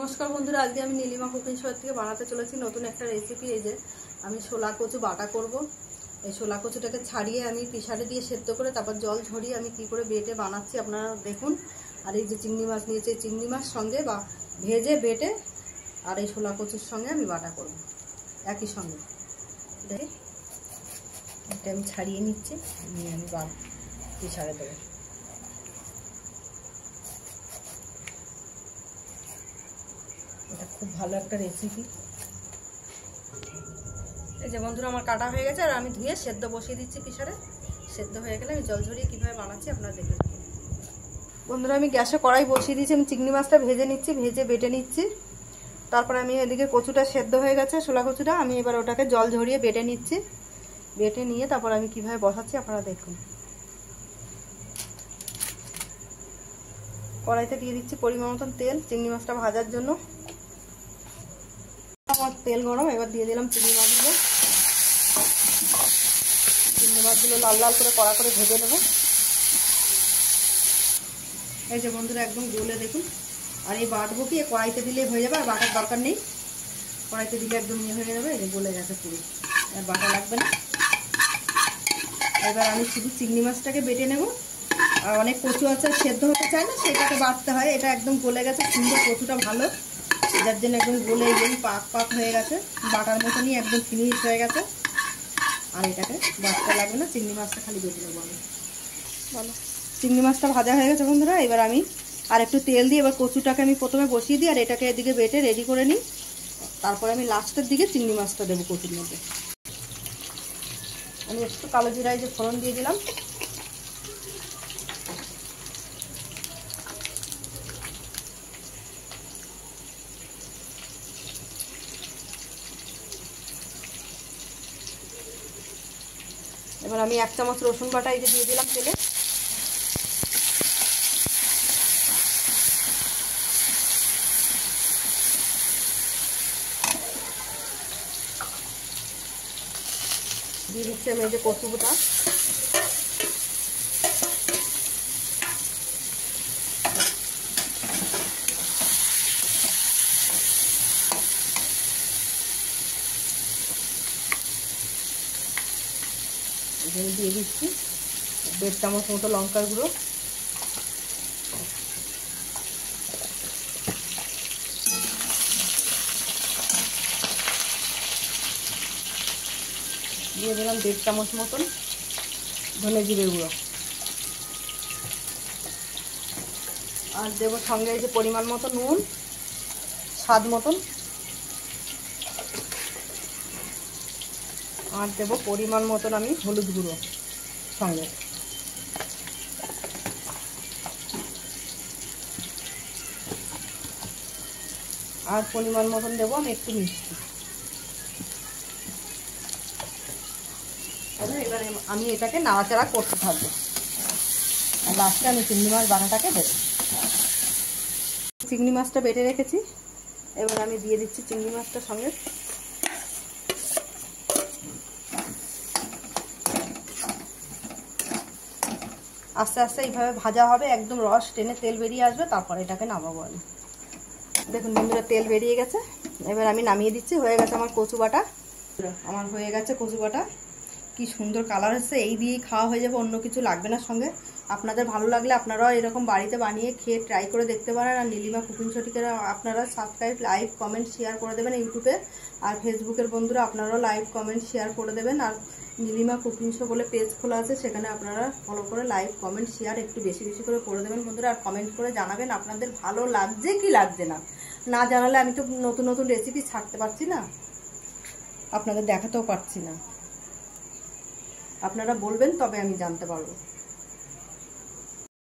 নমস্কার বন্ধুরা, আজকে আমি নীলিমা কুকিং শো থেকে বানাতে চলেছি নতুন একটা রেসিপি। এই যে আমি ছোলা কচু বাটা করব। এই ছোলা কচুটাকে ছাড়িয়ে আমি পিসারে দিয়ে সেদ্ধ করে তারপর জল ঝরিয়ে আমি কি করে বেটে বানাচ্ছি আপনারা দেখুন। আর এই যে চিংড়ি মাছ নিয়েছি, চিংড়ি মাছ সঙ্গে বা ভেজে বেটে আর এই ছোলা কচুর সঙ্গে আমি বাটা করব একই সঙ্গে। এটা আমি ছাড়িয়ে নিচ্ছি, নিয়ে আমি পিসারে দেবো। এটা খুব ভালো একটা রেসিপি। এই যে বন্ধুরা আমার কাটা হয়ে গেছে, আর আমি ধুয়ে সেদ্ধ বসিয়ে দিচ্ছি পিসারে। সেদ্ধ হয়ে গেলে আমি জল ঝরিয়ে কীভাবে বানাচ্ছি আপনারা দেখে নেবেন। বন্ধুরা আমি গ্যাসে কড়াই বসিয়ে দিচ্ছি, আমি চিংড়ি মাছটা ভেজে নিচ্ছি, ভেজে বেটে নিচ্ছি। তারপরে আমি এদিকে কচুটা সেদ্ধ হয়ে গেছে, ছোলা কচুটা, আমি এবার ওটাকে জল ঝরিয়ে বেটে নিচ্ছি। বেটে নিয়ে তারপর আমি কীভাবে বসাচ্ছি আপনারা দেখুন। কড়াইতে দিয়ে দিচ্ছি পরিমাণ মতন তেল চিংড়ি মাছটা ভাজার জন্য। আমার তেল গরম, এবার দিয়ে দিলাম চিংড়ি মাছগুলো। চিংড়ি মাছগুলো লাল লাল করে কড়া করে ভেজে নেব। এই যে বন্ধুরা একদম গলে দেখুন। আর এই বাটবো কি কড়াইতে দিলে হয়ে যাবে, আর বাটার দরকার নেই। কড়াইতে দিলে একদম ইয়ে হয়ে যাবে। এই যে গলে গেছে পুরো, আর বাটা লাগবে না। এবার আমি শুধু চিংড়ি মাছটাকে বেটে নেব। আর অনেক কচু আছে সেদ্ধ হতে চায় না, সেটাকে বাটতে হয়। এটা একদম গলে গেছে, সুন্দর কচুটা ভালো, যার জন্য একদম গলে একদম পাক পাক হয়ে গেছে, বাটার মতনই একদম ফিনিশ হয়ে গেছে। আর এটাকে বাটতে লাগবে না, চিংড়ি মাছটা খালি বেটে নেবো আমি। বলো, চিংড়ি মাছটা ভাজা হয়ে গেছে বন্ধুরা। এবার আমি আর একটু তেল দিয়ে এবার কচুটাকে আমি প্রথমে বসিয়ে দিই, আর এটাকে এদিকে বেটে রেডি করে নিই। তারপরে আমি লাস্টের দিকে চিংড়ি মাছটা দেবো কচুর মধ্যে। আমি একটু কালো জিরায় যে ফোড়ন দিয়ে দিলাম। এবার আমি 1 চামচ রসুন বাটা এই যে দিয়ে দিলাম তেলে। দিয়ে দিচ্ছি আমি এই যে কচু বাটা। দিয়ে দিচ্ছি 1.5 চামচ মতো লঙ্কার গুঁড়ো। দিয়ে দিলাম 1.5 চামচ মতন ধনে জিরে গুঁড়ো। আর দেবো সঙ্গে এই যে পরিমাণ মতো নুন, স্বাদ মতন। আর দেবো পরিমাণ মতন আমি হলুদ গুঁড়ো সঙ্গে। আর পরিমাণ মতন দেবো আমি একটু মিষ্টি। এবারে আমি এটাকে নাড়াচাড়া করতে থাকবো। আর লাস্টে আমি চিংড়ি মাছ বাটাটাকে দেবো। চিংড়ি মাছটা বেটে রেখেছি, এবার আমি দিয়ে দিচ্ছি চিংড়ি মাছটার সঙ্গে। আস্তে আস্তে এইভাবে ভাজা হবে, একদম রস টেনে তেল বেরিয়ে আসবে, তারপর এটাকে নামাবো আমি। দেখুন বন্ধুরা তেল বেরিয়ে গেছে, এবার আমি নামিয়ে দিচ্ছি। হয়ে গেছে আমার কচু বাটা, আমার হয়ে গেছে কচু বাটা। কি সুন্দর কালার হচ্ছে, এই দিয়েই খাওয়া হয়ে যাবে, অন্য কিছু লাগবে না সঙ্গে। আপনাদের ভালো লাগলে আপনারাও এরকম বাড়িতে বানিয়ে খেয়ে ট্রাই করে দেখতে পারেন। আর নীলিমা কুকিং শোটিকে আপনারা সাবস্ক্রাইব, লাইক, কমেন্ট, শেয়ার করে দেবেন ইউটিউবে। আর ফেসবুকের বন্ধুরা আপনারাও লাইক, কমেন্ট, শেয়ার করে দেবেন। আর নীলিমা কুকিং শো বলে পেজ খোলা আছে, সেখানে আপনারা ফলো করে লাইক, কমেন্ট, শেয়ার একটু বেশি বেশি করে দেবেন বন্ধুরা। আর কমেন্ট করে জানাবেন আপনাদের ভালো লাগছে কি লাগছে না। না জানালে আমি তো নতুন নতুন রেসিপি ছাড়তে পারছি না, আপনাদের দেখাতেও পারছি না। আপনারা বলবেন তবে আমি জানতে পারবো।